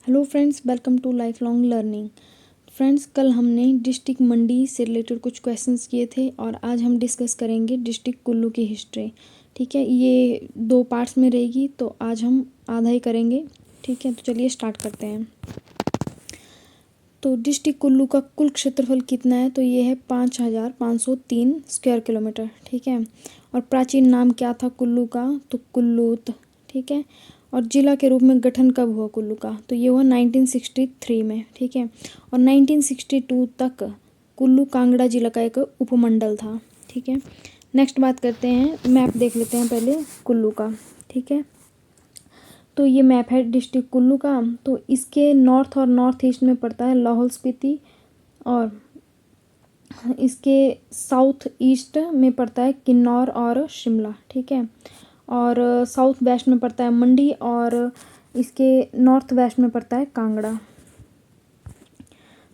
Hello friends, welcome to life long learning. Friends, कल हमने district मंडी से रिलेटेड कुछ क्वेश्चंस किए थे और आज हम डिस्कस करेंगे डिस्ट्रिक्ट कुल्लू की हिस्ट्री। ठीक है, ये 2 पार्ट्स में रहेगी तो आज हम आधा ही करेंगे। ठीक है, तो चलिए स्टार्ट करते हैं। तो डिस्ट्रिक्ट कुल्लू का कुल क्षेत्रफल कितना है? तो ये है 5503 स्क्वायर किलोमीटर। ठीक है, और प्राचीन नाम क्या था कुल्लू का? तो कुल्लूत। ठीक है, और जिला के रूप में गठन कब हुआ कुल्लू का? तो ये हुआ 1963 में। ठीक है, और 1962 तक कुल्लू कांगड़ा जिला का एक उपमंडल था। ठीक है, नेक्स्ट बात करते हैं, मैप देख लेते हैं पहले कुल्लू का। ठीक है, तो ये मैप है डिस्ट्रिक्ट कुल्लू का। तो इसके नॉर्थ और नॉर्थ ईस्ट में पड़ता है लाहौल स्पीति, और इसके साउथ ईस्ट में पड़ता है किन्नौर और शिमला। ठीक है, और साउथ वेस्ट में पड़ता है मंडी, और इसके नॉर्थ वेस्ट में पड़ता है कांगड़ा।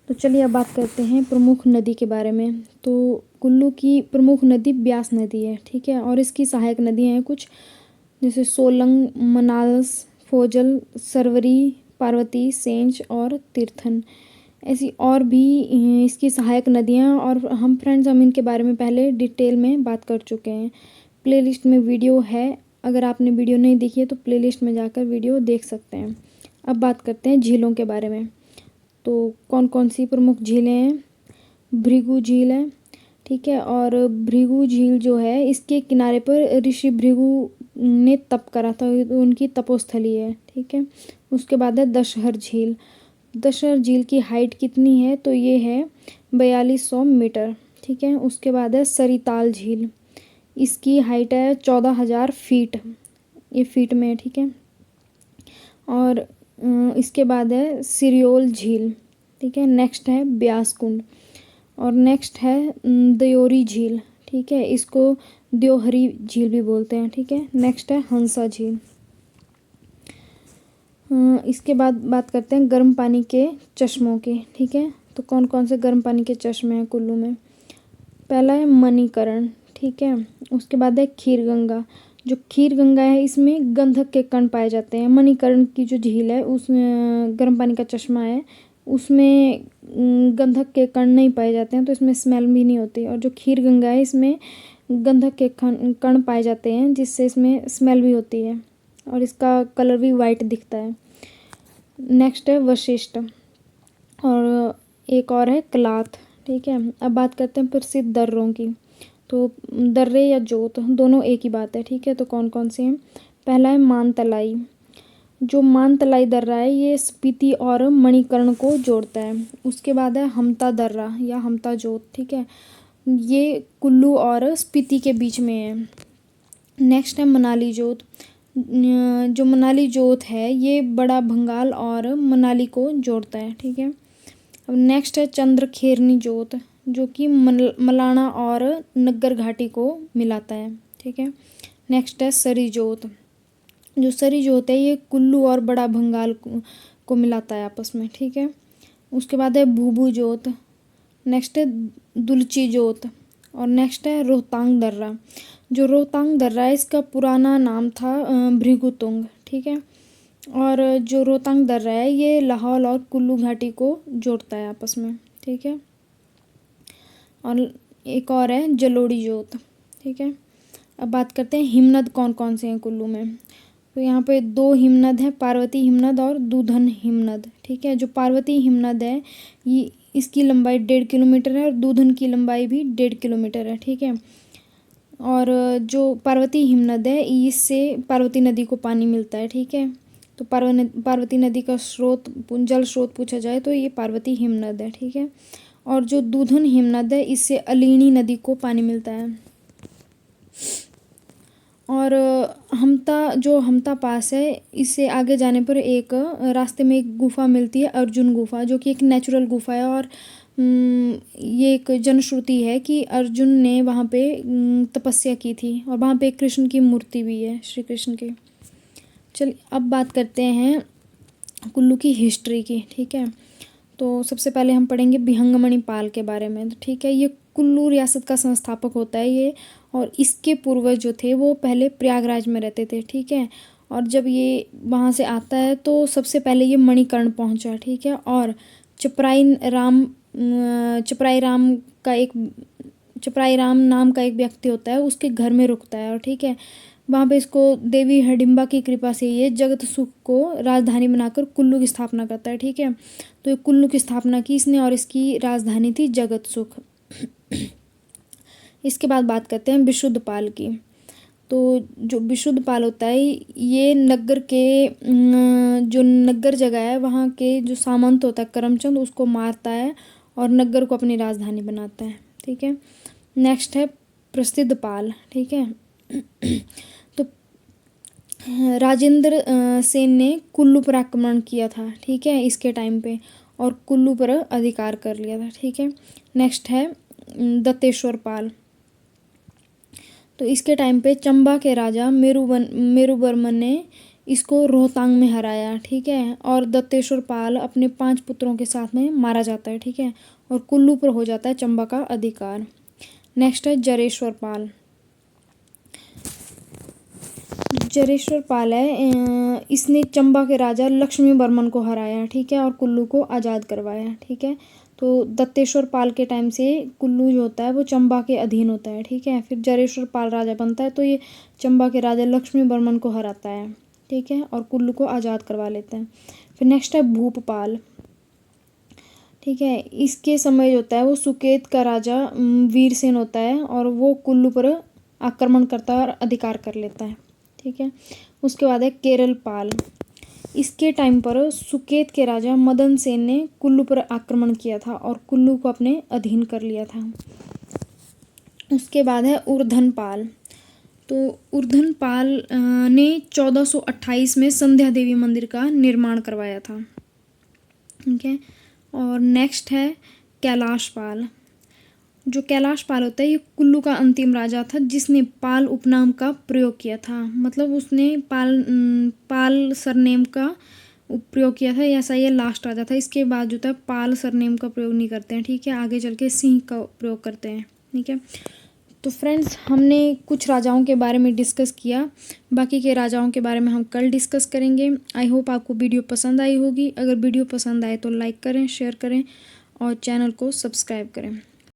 तो चलिए अब बात करते हैं प्रमुख नदी के बारे में। तो कुल्लू की प्रमुख नदी ब्यास नदी है। ठीक है, और इसकी सहायक नदियाँ हैं कुछ, जैसे सोलंग, मनालस, फोजल, सरवरी, पार्वती, सेंच और तीर्थन। ऐसी और भी इसकी सहायक नदियाँ, और हम इनके बारे में पहले डिटेल में बात कर चुके हैं। प्लेलिस्ट में वीडियो है, अगर आपने वीडियो नहीं देखी है तो प्लेलिस्ट में जाकर वीडियो देख सकते हैं। अब बात करते हैं झीलों के बारे में। तो कौन कौन सी प्रमुख झीलें हैं? भृगु झील है। ठीक है, और भृगु झील जो है इसके किनारे पर ऋषि भृगु ने तप करा था, तो उनकी तपोस्थली है। ठीक है, उसके बाद है दशहर झील। दशहर झील की हाइट कितनी है? तो ये है 4200 मीटर। ठीक है, उसके बाद है सरिताल झील, इसकी हाइट है 14,000 फीट, ये फीट में है। ठीक है, और इसके बाद है सिरियोल झील। ठीक है, नेक्स्ट है ब्यास कुंड, और नेक्स्ट है दयोरी झील। ठीक है, इसको द्योहरी झील भी बोलते हैं। ठीक है, नेक्स्ट है हंसा झील। इसके बाद बात करते हैं गर्म पानी के चश्मों की। ठीक है, तो कौन कौन से गर्म पानी के चश्मे हैं कुल्लू में? पहला है मणिकरण। ठीक है, उसके बाद है खीर गंगा। जो खीर गंगा है इसमें गंधक के कण पाए जाते हैं। मणिकरण की जो झील है उसमें गर्म पानी का चश्मा है, उसमें गंधक के कण नहीं पाए जाते हैं, तो इसमें स्मेल भी नहीं होती। और जो खीर गंगा है इसमें गंधक के कण पाए जाते हैं, जिससे इसमें स्मेल भी होती है, और इसका कलर भी वाइट दिखता है। नेक्स्ट है वशिष्ठ, और एक और है कलाथ। ठीक है, अब बात करते हैं प्रसिद्ध दर्रों की। तो दर्रे या जोत दोनों एक ही बात है। ठीक है, तो कौन कौन से हैं? पहला है मानतलाई। जो मानतलाई दर्रा है ये स्पीति और मणिकर्ण को जोड़ता है। उसके बाद है हमता दर्रा या हमता जोत। ठीक है, ये कुल्लू और स्पीति के बीच में है। नेक्स्ट है मनाली जोत। जो मनाली जोत है ये बड़ा भंगाल और मनाली को जोड़ता है। ठीक है, अब नेक्स्ट है चंद्रखेरनी जोत, जो कि मलाना और नग्गर घाटी को मिलाता है। ठीक है, नेक्स्ट है सरी जोत। जो सरी जोत है ये कुल्लू और बड़ा भंगाल को मिलाता है आपस में। ठीक है, उसके बाद है भूभू जोत, नेक्स्ट है दुलची जोत, और नेक्स्ट है रोहतांग दर्रा। जो रोहतांग दर्रा है इसका पुराना नाम था भृगुतुंग। ठीक है, और जो रोहतांग दर्रा है ये लाहौल और कुल्लू घाटी को जोड़ता है आपस में। ठीक है, और एक और है जलोड़ी जोत। ठीक है, अब बात करते हैं हिमनद कौन कौन से हैं कुल्लू में। तो यहाँ पे 2 हिमनद हैं, पार्वती हिमनद और दूधन हिमनद। ठीक है, जो पार्वती हिमनद है ये इसकी लंबाई 1.5 किलोमीटर है, और दूधन की लंबाई भी 1.5 किलोमीटर है। ठीक है, और जो पार्वती हिमनद है इससे पार्वती नदी को पानी मिलता है। ठीक है, तो पार्वती नदी का जल स्रोत पूछा जाए तो ये पार्वती हिमनद है। ठीक है, और जो दूधन हिमनद है इससे अलीणी नदी को पानी मिलता है। और हमता पास है, इससे आगे जाने पर एक रास्ते में एक गुफा मिलती है, अर्जुन गुफा, जो कि एक नेचुरल गुफा है। और ये एक जनश्रुति है कि अर्जुन ने वहाँ पे तपस्या की थी, और वहाँ पे एक कृष्ण की मूर्ति भी है, श्री कृष्ण की। चलिए अब बात करते हैं कुल्लू की हिस्ट्री की। ठीक है, तो सबसे पहले हम पढ़ेंगे बिहंगमणि पाल के बारे में। तो ठीक है, ये कुल्लू रियासत का संस्थापक होता है ये, और इसके पूर्वज जो थे वो पहले प्रयागराज में रहते थे। ठीक है, और जब ये वहाँ से आता है तो सबसे पहले ये मणिकर्ण पहुँचा, ठीक है। और चपराई राम नाम का एक व्यक्ति होता है, उसके घर में रुकता है, और ठीक है वहाँ पे इसको देवी हिडिंबा की कृपा से ये जगत सुख को राजधानी बनाकर कुल्लू की स्थापना करता है, ठीक है। तो ये कुल्लू की स्थापना की इसने और इसकी राजधानी थी जगत सुख। इसके बाद बात करते हैं विशुद्धपाल की। तो जो विशुद्धपाल होता है ये नगर के जो नगर जगह है वहाँ के जो सामंत होता है करमचंद उसको मारता है और नगर को अपनी राजधानी बनाता है, ठीक है। नेक्स्ट है प्रसिद्धपाल, ठीक है। तो राजेंद्र सेन ने कुल्लू पर आक्रमण किया था, ठीक है, इसके टाइम पे, और कुल्लू पर अधिकार कर लिया था, ठीक है। नेक्स्ट है दत्तेश्वर पाल। तो इसके टाइम पे चंबा के राजा मेरुवर्मन ने इसको रोहतांग में हराया, ठीक है। और दत्तेश्वर पाल अपने 5 पुत्रों के साथ में मारा जाता है, ठीक है, और कुल्लू पर हो जाता है चंबा का अधिकार। नेक्स्ट है जरेश्वर पाल। जरेश्वर पाल है इसने चंबा के राजा लक्ष्मी वर्मन को हराया, ठीक है, और कुल्लू को आज़ाद करवाया, ठीक है। तो दत्तेश्वर पाल के टाइम से कुल्लू जो होता है वो चंबा के अधीन होता है, ठीक है। फिर जरेश्वर पाल राजा बनता है तो ये चंबा के राजा लक्ष्मी वर्मन को हराता है, ठीक है, और कुल्लू को आज़ाद करवा लेते हैं। फिर नेक्स्ट है भूपपाल, ठीक है। इसके समय जो होता है वो सुकेत का राजा वीरसेन होता है और वो कुल्लू पर आक्रमण करता है और अधिकार कर लेता है, ठीक है। उसके बाद है केरल पाल। इसके टाइम पर सुकेत के राजा मदन सेन ने कुल्लू पर आक्रमण किया था और कुल्लू को अपने अधीन कर लिया था। उसके बाद है उर्धन पाल। तो उर्धन पाल ने 1428 में संध्या देवी मंदिर का निर्माण करवाया था, ठीक है। और नेक्स्ट है कैलाश पाल। जो कैलाश पाल होता है ये कुल्लू का अंतिम राजा था जिसने पाल उपनाम का प्रयोग किया था, मतलब उसने पाल सरनेम का प्रयोग किया था, ऐसा ये लास्ट राजा था। इसके बाद जो था पाल सरनेम का प्रयोग नहीं करते हैं, ठीक है, आगे चल के सिंह का प्रयोग करते हैं, ठीक है। तो फ्रेंड्स हमने कुछ राजाओं के बारे में डिस्कस किया, बाकी के राजाओं के बारे में हम कल डिस्कस करेंगे। आई होप आपको वीडियो पसंद आई होगी। अगर वीडियो पसंद आए तो लाइक करें, शेयर करें और चैनल को सब्सक्राइब करें।